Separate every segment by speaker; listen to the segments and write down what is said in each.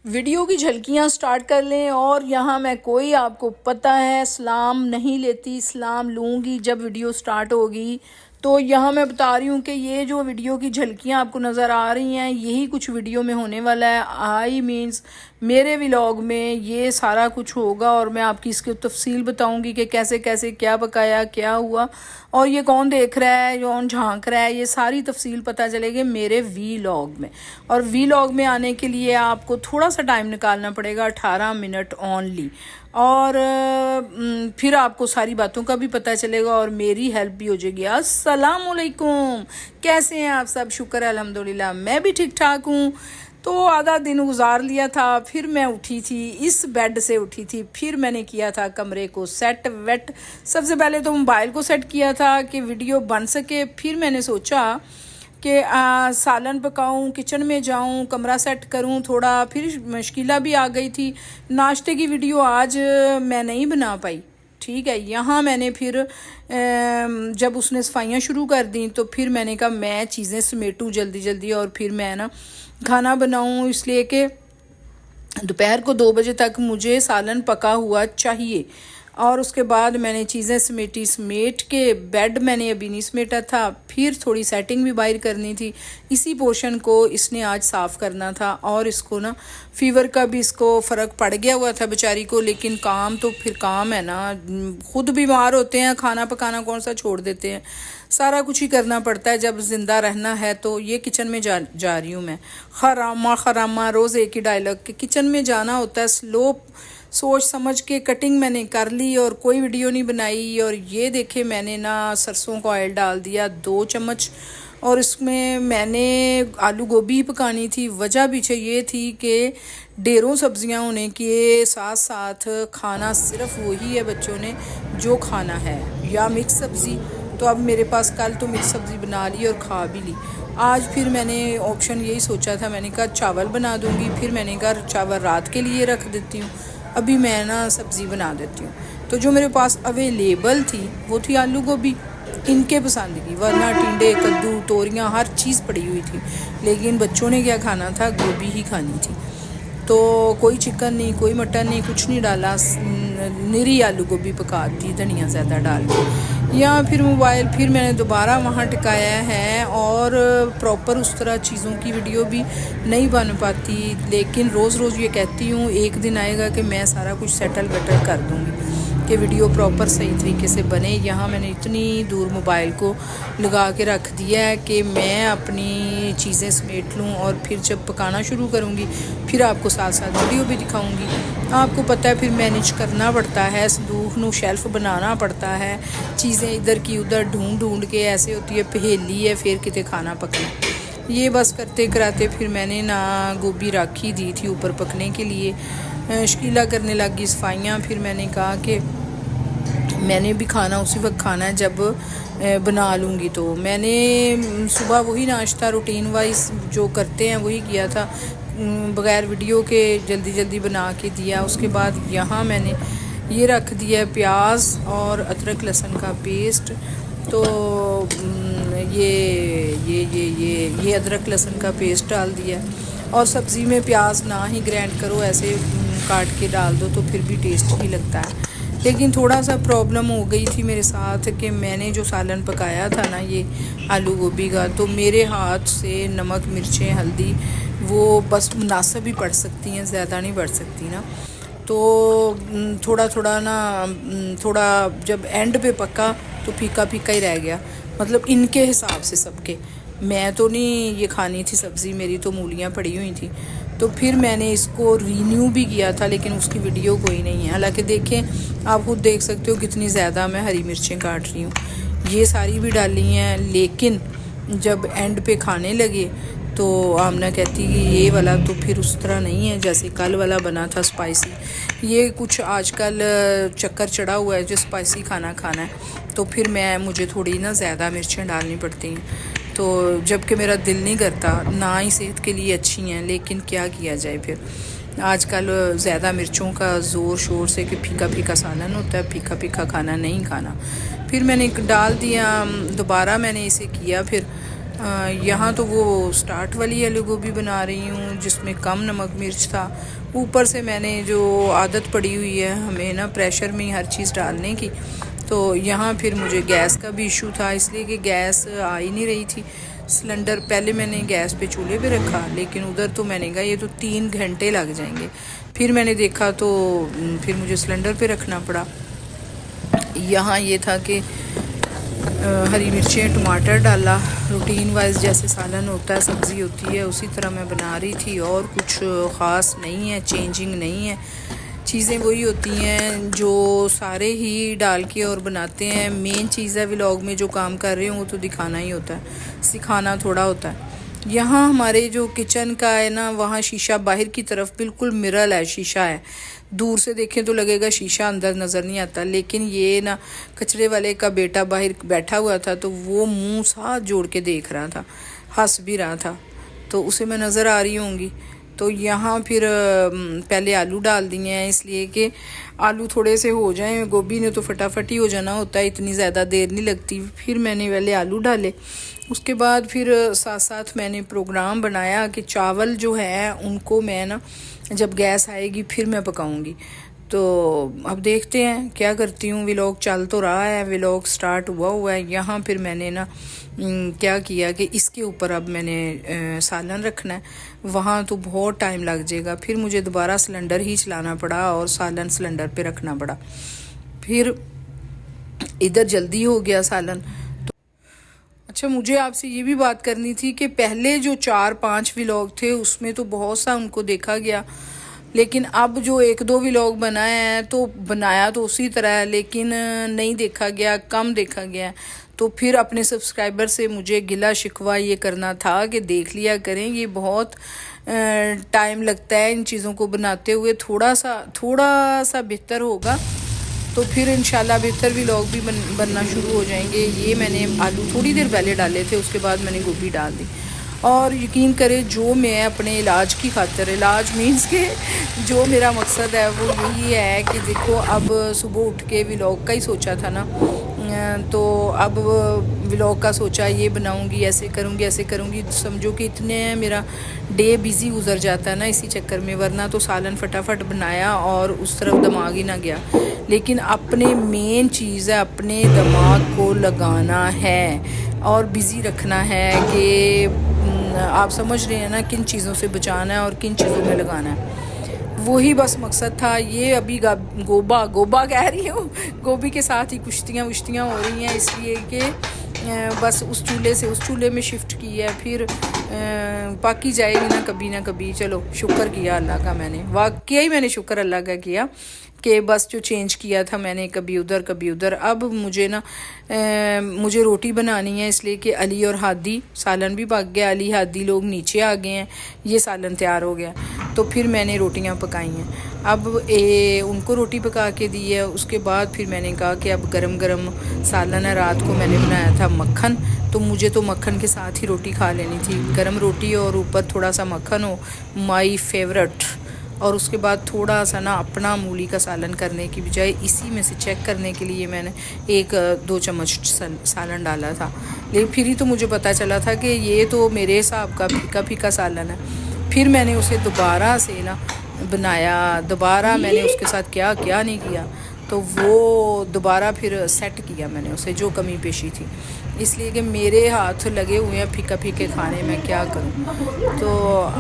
Speaker 1: Video की झलकियां start कर लें। और यहाँ मैं कोई आपको पता है सलाम नहीं लेती, सलाम लूँगी जब वीडियो स्टार्ट होगी। तो यहाँ मैं बता रही हूँ कि ये जो वीडियो की झलकियाँ आपको नज़र आ रही हैं यही कुछ वीडियो में होने वाला है। आई मीन्स मेरे व्लॉग में ये सारा कुछ होगा और मैं आपकी इसकी तफसील बताऊंगी कि कैसे कैसे क्या पकाया, क्या हुआ और ये कौन देख रहा है, कौन झांक रहा है, ये सारी तफसील पता चलेगी मेरे व्लॉग में। और व्लॉग में आने के लिए आपको थोड़ा सा टाइम निकालना पड़ेगा, 18 मिनट ओनली। और फिर आपको सारी बातों का भी पता चलेगा और मेरी हेल्प भी हो जाएगी। अस्सलाम वालेकुम, कैसे हैं आप सब? शुक्र है अल्हम्दुलिल्लाह, मैं भी ठीक ठाक हूँ। तो आधा दिन गुजार लिया था, फिर मैं उठी थी, इस बेड से उठी थी, फिर मैंने किया था कमरे को सेट वेट। सबसे पहले तो मोबाइल को सेट किया था कि वीडियो बन सके। फिर मैंने सोचा कि सालन पकाऊं, किचन में जाऊं, कमरा सेट करूं थोड़ा। फिर मुश्किला भी आ गई थी। नाश्ते की वीडियो आज मैं नहीं बना पाई, ठीक है। यहाँ मैंने फिर जब उसने सफाइयाँ शुरू कर दी तो फिर मैंने कहा मैं चीज़ें समेटूँ जल्दी जल्दी और फिर मैं ना खाना बनाऊँ, इसलिए कि दोपहर को 2 बजे तक मुझे सालन पका हुआ चाहिए। और उसके बाद मैंने चीज़ें समेट के बेड मैंने अभी नहीं समेटा था। फिर थोड़ी सेटिंग भी बाहर करनी थी, इसी पोर्शन को इसने आज साफ़ करना था। और इसको ना फीवर का भी इसको फ़र्क पड़ गया हुआ था बेचारी को, लेकिन काम तो फिर काम है ना, खुद बीमार होते हैं, खाना पकाना कौन सा छोड़ देते हैं, सारा कुछ ही करना पड़ता है जब ज़िंदा रहना है। तो ये किचन में जा रही हूँ मैं। खरामा खरामा रोज़ एक ही डायलॉग कि किचन में जाना होता है। स्लो सोच समझ के कटिंग मैंने कर ली और कोई वीडियो नहीं बनाई। और ये देखे मैंने ना सरसों का ऑयल डाल दिया 2 चम्मच और इसमें मैंने आलू गोभी पकानी थी। वजह पीछे ये थी कि ढेरों सब्जियां होने के साथ साथ खाना सिर्फ वही है बच्चों ने जो खाना है, या मिक्स सब्ज़ी। तो अब मेरे पास कल तो मिक्स सब्ज़ी बना ली और खा भी ली। आज फिर मैंने ऑप्शन यही सोचा था, मैंने कहा चावल बना दूंगी। फिर मैंने कहा चावल रात के लिए रख देती हूँ, अभी मैं ना सब्ज़ी बना देती हूँ। तो जो मेरे पास अवेलेबल थी वो थी आलू गोभी, इनके पसंद की, वरना टिंडे, कद्दू, तोरियाँ हर चीज़ पड़ी हुई थी। लेकिन बच्चों ने क्या खाना था, गोभी ही खानी थी। तो कोई चिकन नहीं, कोई मटन नहीं, कुछ नहीं डाला, निरी आलू गोभी पका दी धनिया ज़्यादा डाल के। या फिर मोबाइल फिर मैंने दोबारा वहाँ टिकाया है। और प्रॉपर उस तरह चीज़ों की वीडियो भी नहीं बन पाती, लेकिन रोज़ रोज़ ये कहती हूँ एक दिन आएगा कि मैं सारा कुछ सेटल बेटल कर दूँगी कि वीडियो प्रॉपर सही तरीके से बने। यहाँ मैंने इतनी दूर मोबाइल को लगा के रख दिया है कि मैं अपनी चीज़ें समेट लूँ और फिर जब पकाना शुरू करूँगी फिर आपको साथ साथ वीडियो भी दिखाऊँगी। आपको पता है फिर मैनेज करना पड़ता है, संदूक नू शेल्फ बनाना पड़ता है, चीज़ें इधर की उधर ढूंढ के ऐसे होती है पहेली है फिर कितने खाना पकना। ये बस करते कराते फिर मैंने ना गोभी राखी दी थी ऊपर पकने के लिए। शकीला करने लगी सफाइयाँ। फिर मैंने कहा कि मैंने भी खाना उसी वक्त खाना है जब बना लूँगी। तो मैंने सुबह वही नाश्ता रूटीन वाइज जो करते हैं वही किया था, बग़ैर वीडियो के जल्दी जल्दी बना के दिया। उसके बाद यहाँ मैंने ये रख दिया प्याज और अदरक लहसुन का पेस्ट। तो ये अदरक लहसुन का पेस्ट डाल दिया। और सब्ज़ी में प्याज ना ही ग्राइंड करो, ऐसे काट के डाल दो तो फिर भी टेस्ट ही लगता है। लेकिन थोड़ा सा प्रॉब्लम हो गई थी मेरे साथ कि मैंने जो सालन पकाया था ना ये आलू गोभी का, तो मेरे हाथ से नमक मिर्चें हल्दी वो बस मुनासिब ही पड़ सकती हैं, ज़्यादा नहीं पड़ सकती ना। तो थोड़ा थोड़ा ना थोड़ा जब एंड पे पका तो फीका फीका ही रह गया, मतलब इनके हिसाब से सबके। मैं तो नहीं ये खानी थी सब्ज़ी, मेरी तो मूलियाँ पड़ी हुई थी। तो फिर मैंने इसको रीन्यू भी किया था लेकिन उसकी वीडियो कोई नहीं है। हालांकि देखें आप खुद देख सकते हो कितनी ज़्यादा मैं हरी मिर्चें काट रही हूँ, ये सारी भी डाली हैं। लेकिन जब एंड पे खाने लगे तो आमना कहती कि ये वाला तो फिर उस तरह नहीं है जैसे कल वाला बना था स्पाइसी। ये कुछ आजकल चक्कर चढ़ा हुआ है जो स्पाइसी खाना खाना है, तो फिर मुझे थोड़ी ना ज़्यादा मिर्चें डालनी पड़ती हैं। तो जबकि मेरा दिल नहीं करता, ना ही सेहत के लिए अच्छी हैं, लेकिन क्या किया जाए फिर आजकल ज़्यादा मिर्चों का ज़ोर शोर से कि फीका फीका सालन होता है, फीका फीका खाना नहीं खाना। फिर मैंने डाल दिया, दोबारा मैंने इसे किया फिर यहाँ तो वो स्टार्ट वाली आलू गोभी बना रही हूँ जिसमें कम नमक मिर्च था। ऊपर से मैंने जो आदत पड़ी हुई है हमें ना प्रेशर में ही हर चीज़ डालने की, तो यहाँ फिर मुझे गैस का भी इशू था, इसलिए कि गैस आ ही नहीं रही थी। सिलेंडर पहले मैंने गैस पे चूल्हे पे रखा, लेकिन उधर तो मैंने कहा ये तो 3 घंटे लग जाएंगे। फिर मैंने देखा तो फिर मुझे सिलेंडर पे रखना पड़ा। यहाँ ये था कि हरी मिर्चें टमाटर डाला, रूटीन वाइज जैसे सालन होता है सब्ज़ी होती है उसी तरह मैं बना रही थी, और कुछ ख़ास नहीं है, चेंजिंग नहीं है। चीज़ें वही होती हैं जो सारे ही डाल के और बनाते हैं। मेन चीज़ है व्लॉग में जो काम कर रहे हो वो तो दिखाना ही होता है, सिखाना थोड़ा होता है। यहाँ हमारे जो किचन का है ना, वहाँ शीशा बाहर की तरफ बिल्कुल मिरर है, शीशा है। दूर से देखें तो लगेगा शीशा, अंदर नज़र नहीं आता। लेकिन ये ना कचरे वाले का बेटा बाहर बैठा हुआ था, तो वो मुंह साथ जोड़ के देख रहा था, हंस भी रहा था, तो उसे मैं नज़र आ रही होंगी। तो यहाँ फिर पहले आलू डाल दिए हैं, इसलिए कि आलू थोड़े से हो जाएं। गोभी ने तो फटाफट ही हो जाना होता है, इतनी ज़्यादा देर नहीं लगती। फिर मैंने पहले आलू डाले, उसके बाद फिर साथ साथ मैंने प्रोग्राम बनाया कि चावल जो है उनको मैं ना जब गैस आएगी फिर मैं पकाऊंगी। तो अब देखते हैं क्या करती हूँ। व्लॉग चल तो रहा है, व्लॉग स्टार्ट हुआ है। यहाँ फिर मैंने ना क्या किया कि इसके ऊपर अब मैंने सालन रखना है, वहाँ तो बहुत टाइम लग जाएगा। फिर मुझे दोबारा सिलेंडर ही चलाना पड़ा और सालन सिलेंडर पे रखना पड़ा। फिर इधर जल्दी हो गया सालन। अच्छा, मुझे आपसे ये भी बात करनी थी कि पहले जो 4-5 व्लॉग थे उसमें तो बहुत सा उनको देखा गया, लेकिन अब जो 1-2 व्लॉग बनाए हैं तो बनाया तो उसी तरह है, लेकिन नहीं देखा गया, कम देखा गया। तो फिर अपने सब्सक्राइबर से मुझे गिला शिकवा ये करना था कि देख लिया करें, ये बहुत टाइम लगता है इन चीज़ों को बनाते हुए। थोड़ा सा बेहतर होगा तो फिर इंशाल्लाह बेहतर व्लॉग भी बनना शुरू हो जाएंगे। ये मैंने आलू थोड़ी देर पहले डाले थे, उसके बाद मैंने गोभी डाल दी। और यकीन करें जो मैं अपने इलाज की खातिर, इलाज मीन्स के जो मेरा मकसद है वो यही है कि देखो अब सुबह उठ के व्लॉग का ही सोचा था ना, तो अब व्लॉग का सोचा ये बनाऊंगी, ऐसे करूंगी। समझो कि इतने मेरा डे बिज़ी गुजर जाता है ना इसी चक्कर में, वरना तो सालन फटाफट बनाया और उस तरफ दिमाग ही ना गया। लेकिन अपने मेन चीज़ है अपने दिमाग को लगाना है और बिज़ी रखना है कि आप समझ रहे हैं ना किन चीज़ों से बचाना है और किन चीज़ों में लगाना है। वही बस मकसद था। ये अभी गोबा कह रही हूँ, गोभी के साथ ही कुश्तियाँ वुश्तियाँ हो रही हैं, इसलिए कि बस उस चूल्हे से उस चूल्हे में शिफ्ट की है। फिर पक ही जाएगी ना कभी। चलो शुक्र किया अल्लाह का, मैंने वाकई मैंने शुक्र अल्लाह का किया कि बस जो चेंज किया था मैंने कभी उधर। अब मुझे ना मुझे रोटी बनानी है, इसलिए कि अली और हादी, सालन भी पक गया, अली हादी लोग नीचे आ गए हैं, ये सालन तैयार हो गया। तो फिर मैंने रोटियां पकाई हैं। अब उनको रोटी पका के दी है, उसके बाद फिर मैंने कहा कि अब गरम सालन है। रात को मैंने बनाया था मक्खन, तो मुझे तो मक्खन के साथ ही रोटी खा लेनी थी। गरम रोटी और ऊपर थोड़ा सा मक्खन हो, माई फेवरेट। और उसके बाद थोड़ा सा ना अपना मूली का सालन करने की बजाय इसी में से चेक करने के लिए मैंने 1-2 चम्मच सालन डाला था। लेकिन फिर ही तो मुझे पता चला था कि ये तो मेरे हिसाब का फीका सालन है। फिर मैंने उसे दोबारा से ना बनाया, दोबारा मैंने उसके साथ क्या नहीं किया, तो वो दोबारा फिर सेट किया मैंने उसे, जो कमी पेशी थी। इसलिए कि मेरे हाथ लगे हुए हैं फीके खाने में, क्या करूं। तो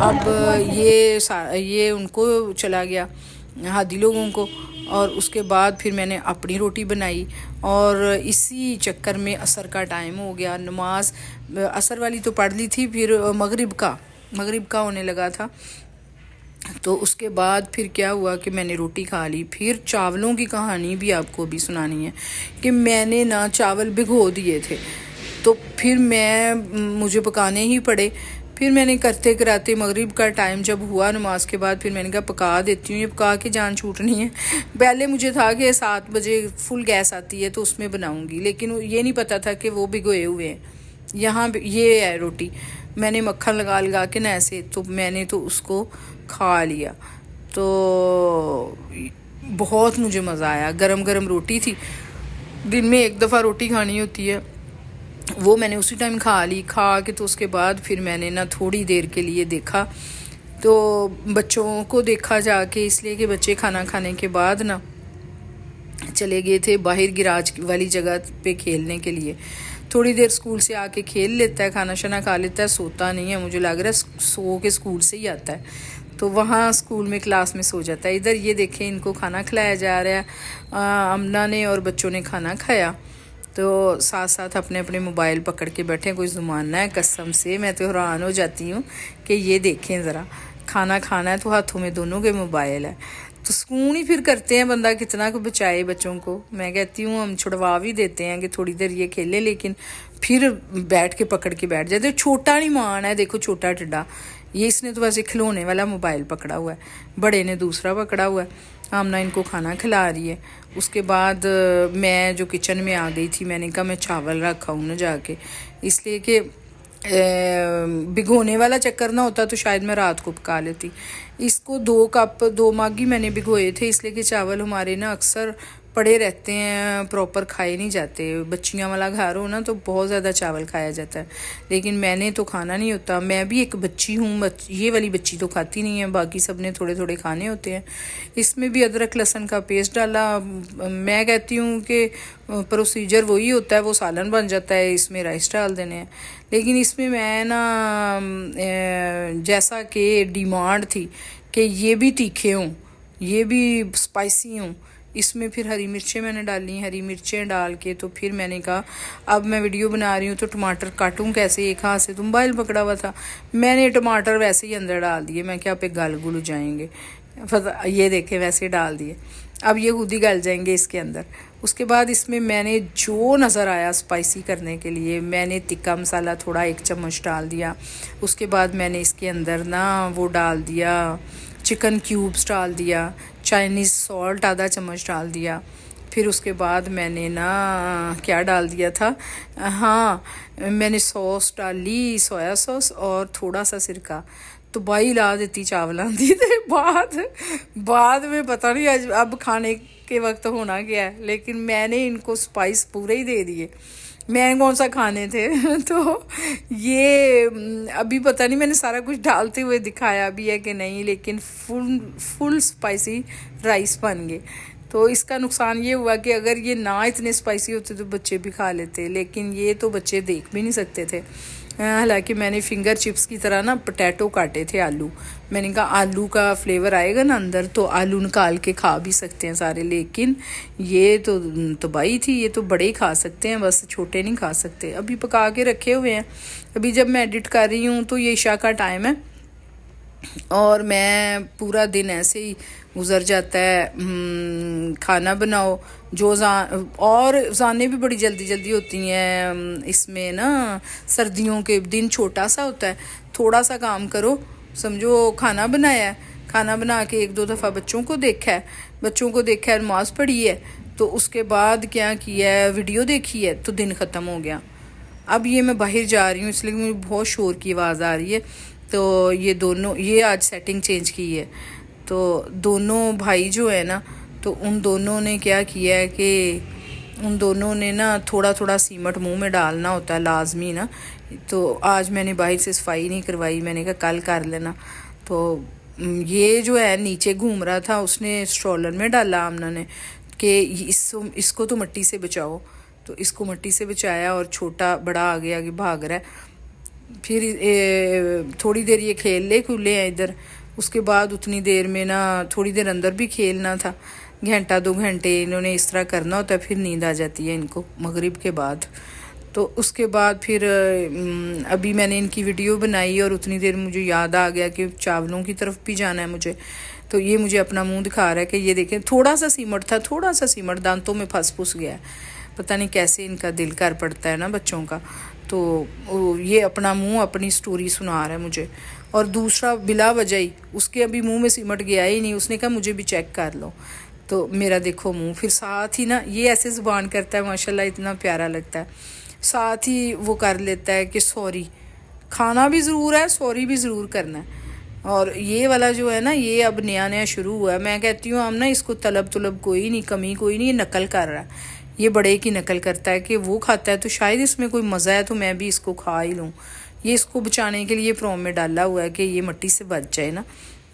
Speaker 1: अब ये उनको चला गया, हादी लोगों को। और उसके बाद फिर मैंने अपनी रोटी बनाई, और इसी चक्कर में असर का टाइम हो गया। नमाज असर वाली तो पढ़ ली थी, फिर मगरिब का होने लगा था। तो उसके बाद फिर क्या हुआ कि मैंने रोटी खा ली। फिर चावलों की कहानी भी आपको भी सुनानी है कि मैंने ना चावल भिगो दिए थे, तो फिर मुझे पकाने ही पड़े। फिर मैंने करते कराते मगरिब का टाइम जब हुआ नमाज के बाद, फिर मैंने कहा पका देती हूँ, ये पका के जान छूटनी है। पहले मुझे था कि 7 बजे फुल गैस आती है तो उसमें बनाऊँगी, लेकिन ये नहीं पता था कि वो भिगोए हुए हैं। यहाँ ये है रोटी, मैंने मक्खन लगा के ना ऐसे, तो मैंने तो उसको खा लिया। तो बहुत मुझे मज़ा आया, गरम रोटी थी। दिन में 1 दफ़ा रोटी खानी होती है, वो मैंने उसी टाइम खा ली। खा के तो उसके बाद फिर मैंने ना थोड़ी देर के लिए देखा, तो बच्चों को देखा जाके, इसलिए कि बच्चे खाना खाने के बाद ना चले गए थे बाहर गिराज वाली जगह पे खेलने के लिए। थोड़ी देर स्कूल से आके खेल लेता है, खाना शाना खा लेता है, सोता नहीं है, मुझे लग रहा है सो के स्कूल से ही आता है, तो वहाँ स्कूल में क्लास में सो जाता है। इधर ये देखें, इनको खाना खिलाया जा रहा है, अमना ने और बच्चों ने खाना खाया, तो साथ साथ अपने अपने मोबाइल पकड़ के बैठे। कोई ज़माना है, कसम से मैं तो हैरान हो जाती हूँ कि ये देखें ज़रा, खाना खाना है तो हाथों में दोनों के मोबाइल है, तो सुकून ही फिर करते हैं बंदा कितना को बचाए बच्चों को। मैं कहती हूँ हम छुड़वा भी देते हैं कि थोड़ी देर ये खेले, लेकिन फिर बैठ के पकड़ के बैठ जाते। छोटा नहीं मान है, देखो छोटा टिड्डा, ये इसने तो वैसे खिलौने वाला मोबाइल पकड़ा हुआ है, बड़े ने दूसरा पकड़ा हुआ है। आमना इनको खाना खिला रही है। उसके बाद मैं जो किचन में आ गई थी, मैंने कहा मैं चावल रखा हूँ ना जाके, इसलिए कि भिगोने वाला चक्कर ना होता तो शायद मैं रात को पका लेती। इसको 2 मागी मैंने भिगोए थे, इसलिए कि चावल हमारे ना अक्सर पड़े रहते हैं, प्रॉपर खाए नहीं जाते। बच्चियां वाला घर हो ना तो बहुत ज़्यादा चावल खाया जाता है, लेकिन मैंने तो खाना नहीं होता। मैं भी एक बच्ची हूँ, ये वाली बच्ची तो खाती नहीं है, बाकी सब ने थोड़े थोड़े खाने होते हैं। इसमें भी अदरक लहसुन का पेस्ट डाला। मैं कहती हूँ कि प्रोसीजर वही होता है, वो सालन बन जाता है, इसमें राइस डाल देने हैं। लेकिन इसमें मैं ना जैसा कि डिमांड थी कि ये भी तीखे हों, ये भी स्पाइसी हों, इसमें फिर हरी मिर्चें मैंने डाली। हरी मिर्चें डाल के तो फिर मैंने कहा अब मैं वीडियो बना रही हूँ तो टमाटर काटूँ कैसे, एक हाथ से तो मोबाइल पकड़ा हुआ था, मैंने टमाटर वैसे ही अंदर डाल दिए। मैं क्या पे गल गुल जाएंगे, ये देखे वैसे डाल दिए, अब ये खुद ही गल जाएंगे इसके अंदर। उसके बाद इसमें मैंने जो नज़र आया स्पाइसी करने के लिए, मैंने तिक्का मसाला थोड़ा 1 चम्मच डाल दिया। उसके बाद मैंने इसके अंदर ना वो डाल दिया, चिकन क्यूब्स डाल दिया, चाइनीज़ सॉल्ट आधा चम्मच डाल दिया। फिर उसके बाद मैंने ना क्या डाल दिया था, हाँ मैंने सॉस डाली, सोया सॉस और थोड़ा सा सिरका। तो बाई ला देती चावल दी थे। बाद में पता नहीं अब खाने के वक्त होना क्या है, लेकिन मैंने इनको स्पाइस पूरे ही दे दिए, मैं कौन सा खाने थे। तो ये अभी पता नहीं मैंने सारा कुछ डालते हुए दिखाया भी है कि नहीं, लेकिन फुल स्पाइसी राइस बन गए। तो इसका नुकसान ये हुआ कि अगर ये ना इतने स्पाइसी होते तो बच्चे भी खा लेते, लेकिन ये तो बच्चे देख भी नहीं सकते थे। हालांकि मैंने फिंगर चिप्स की तरह ना पोटैटो काटे थे, आलू, मैंने कहा आलू का फ्लेवर आएगा ना अंदर तो आलू निकाल के खा भी सकते हैं सारे, लेकिन ये तो तबाही थी, ये तो बड़े ही खा सकते हैं, बस छोटे नहीं खा सकते। अभी पका के रखे हुए हैं, अभी जब मैं एडिट कर रही हूँ तो ये इशा का टाइम है और मैं पूरा दिन ऐसे ही गुजर जाता है। खाना बनाओ, और जाने भी बड़ी जल्दी जल्दी होती हैं। इसमें ना सर्दियों के दिन छोटा सा होता है, थोड़ा सा काम करो, समझो खाना बनाया है, खाना बना के 1-2 दफ़ा बच्चों को देखा है, नमाज़ पढ़ी है, तो उसके बाद क्या किया है, वीडियो देखी है, तो दिन ख़त्म हो गया। अब ये मैं बाहर जा रही हूँ इसलिए मुझे बहुत शोर की आवाज़ आ रही है। तो ये आज सेटिंग चेंज की है, तो दोनों भाई जो है ना, तो उन दोनों ने क्या किया है कि उन दोनों ने ना थोड़ा थोड़ा सीमट मुंह में डालना होता है लाजमी ना। तो आज मैंने बाहर से सफाई नहीं करवाई, मैंने कहा कल कर लेना। तो ये जो है नीचे घूम रहा था, उसने स्ट्रॉलर में डाला आमना ने कि इसको तो मिट्टी से बचाओ, तो इसको मिट्टी से बचाया और छोटा बड़ा आगे आगे भाग रहा है। फिर थोड़ी देर ये खेल खुले हैं इधर, उसके बाद उतनी देर में ना थोड़ी देर अंदर भी खेलना था, 1-2 घंटे इन्होंने इस तरह करना होता है, फिर नींद आ जाती है इनको मगरिब के बाद। तो उसके बाद फिर अभी मैंने इनकी वीडियो बनाई और उतनी देर मुझे याद आ गया कि चावलों की तरफ भी जाना है मुझे। तो ये मुझे अपना मुंह दिखा रहा है कि ये देखें थोड़ा सा सीमट दांतों में फंस गया है, पता नहीं कैसे इनका दिल कर पड़ता है ना बच्चों का। तो ये अपना मुंह अपनी स्टोरी सुना रहा है मुझे, और दूसरा बिला वजह ही उसके अभी मुंह में सिमट गया ही नहीं, उसने कहा मुझे भी चेक कर लो। तो मेरा देखो मुंह, फिर साथ ही ना ये ऐसे ज़ुबान करता है माशाल्लाह, इतना प्यारा लगता है। साथ ही वो कर लेता है कि सॉरी, खाना भी ज़रूर है, सॉरी भी ज़रूर करना है। और ये वाला जो है ना, ये अब नया शुरू हुआ है। मैं कहती हूँ हम ना इसको तलब कोई नहीं, कमी कोई नहीं, ये नकल कर रहा है, ये बड़े की नकल करता है कि वो खाता है तो शायद इसमें कोई मज़ा है तो मैं भी इसको खा ही लूँ। ये इसको बचाने के लिए फ्रोम में डाला हुआ है कि ये मिट्टी से बच जाए ना,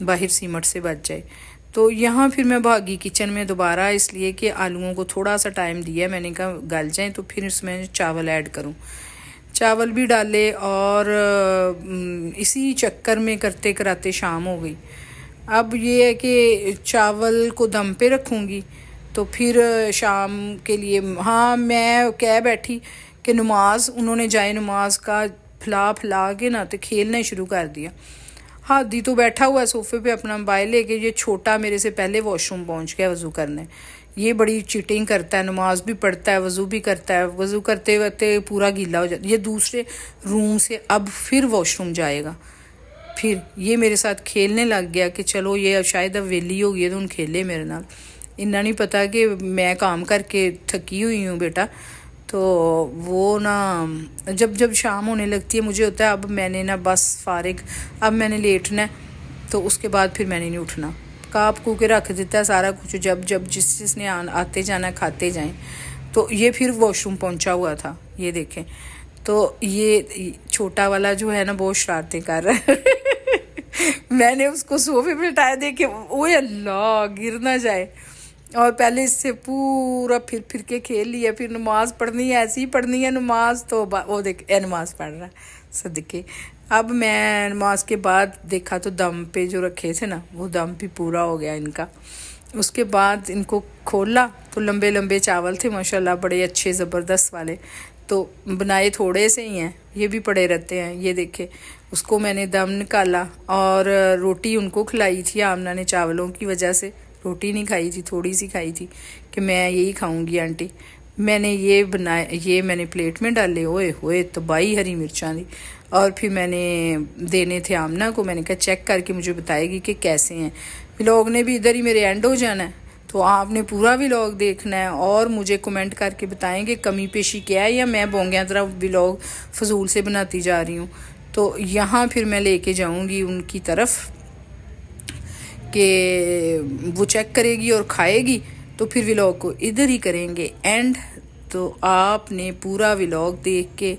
Speaker 1: बाहर सीमट से बच जाए। तो यहाँ फिर मैं भागी किचन में दोबारा, इसलिए कि आलूओं को थोड़ा सा टाइम दिया, मैंने कहा गल जाए तो फिर इसमें चावल ऐड करूँ। चावल भी डाले और इसी चक्कर में करते कराते शाम हो गई। अब ये है कि चावल को दम पे रखूँगी तो फिर शाम के लिए, हाँ मैं कह बैठी कि नमाज, उन्होंने जाए नमाज का फैला के ना तो खेलना ही शुरू कर दिया। हादी तो बैठा हुआ है सोफे पे अपना मोबाइल लेके, ये छोटा मेरे से पहले वॉशरूम पहुंच गया वज़ू करने। ये बड़ी चीटिंग करता है, नमाज भी पढ़ता है, वज़ू भी करता है, वज़ू करते करते पूरा गीला हो जाता है। ये दूसरे रूम से अब फिर वॉशरूम जाएगा, फिर ये मेरे साथ खेलने लग गया कि चलो ये अब शायद अब वेली हो गई है तो उन खेले मेरे नाल। इन्ना नहीं पता कि मैं काम करके थकी हुई हूँ बेटा। तो वो ना जब जब शाम होने लगती है मुझे होता है अब मैंने ना बस फारिग, अब मैंने लेटना है, तो उसके बाद फिर मैंने नहीं उठना। काप कू के रख देता है सारा कुछ, जब जब जिसने आते जाना खाते जाएं। तो ये फिर वॉशरूम पहुंचा हुआ था, ये देखें। तो ये छोटा वाला जो है ना बहुत शरारतें कर रहा है मैंने उसको सोफे पे बिठाया, देखे ओए अल्लाह गिर ना जाए। और पहले इससे पूरा फिर के खेल लिया, फिर नमाज पढ़नी है, ऐसी ही पढ़नी है नमाज। तो वो देख नमाज पढ़ रहा है सदके। अब मैं नमाज के बाद देखा तो दम पे जो रखे थे ना वो दम भी पूरा हो गया इनका। उसके बाद इनको खोला तो लंबे लंबे चावल थे माशाल्लाह, बड़े अच्छे ज़बरदस्त वाले। तो बनाए थोड़े से ही हैं, ये भी पड़े रहते हैं। ये देखे उसको मैंने दम निकाला और रोटी उनको खिलाई थी। आमना ने चावलों की वजह से रोटी नहीं खाई थी, थोड़ी सी खाई थी कि मैं यही खाऊंगी आंटी। मैंने ये बनाए, ये मैंने प्लेट में डाले, ओए होए तबाही हरी मिर्चां दी। और फिर मैंने देने थे आमना को, मैंने कहा चेक करके मुझे बताएगी कि कैसे हैं। व्लॉग ने भी इधर ही मेरे एंड हो जाना है, तो आपने पूरा व्लॉग देखना है और मुझे कमेंट करके बताएं कि कमी पेशी क्या है या मैं बोंगिया तरह व्लॉग फजूल से बनाती जा रही हूँ। तो यहाँ फिर मैं लेके जाऊँगी उनकी तरफ कि वो चेक करेगी और खाएगी, तो फिर व्लॉग को इधर ही करेंगे एंड। तो आपने पूरा व्लॉग देख के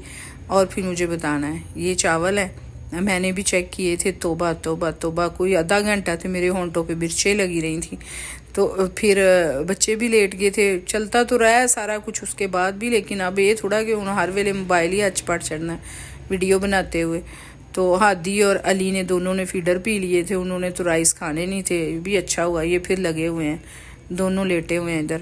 Speaker 1: और फिर मुझे बताना है। ये चावल है, मैंने भी चेक किए थे, तोबा तोबा तोबा, कोई आधा घंटा तो मेरे होंठों पे मिर्चें लगी रही थी। तो फिर बच्चे भी लेट गए थे, चलता तो रहा है सारा कुछ उसके बाद भी, लेकिन अब ये थोड़ा कि उन्हें हर वेले मोबाइल ही अच पड़ चढ़ना है वीडियो बनाते हुए। तो हादी और अली ने दोनों ने फीडर पी लिए थे, उन्होंने तो राइस खाने नहीं थे। ये भी अच्छा हुआ, ये फिर लगे हुए हैं, दोनों लेटे हुए हैं इधर।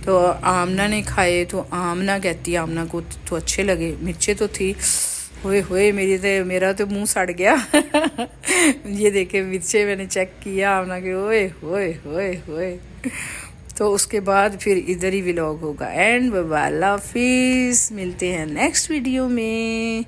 Speaker 1: तो आमना ने खाए, तो आमना कहती है आमना को तो अच्छे लगे, मिर्चें तो थी, हुए मेरा तो मुंह सड़ गया ये देखे मिर्चे मैंने चेक किया आमना के, ओए होए होए होए। तो उसके बाद फिर इधर ही व्लॉग होगा एंड बाय, अल्लाह हाफिज़, मिलते हैं नेक्स्ट वीडियो में।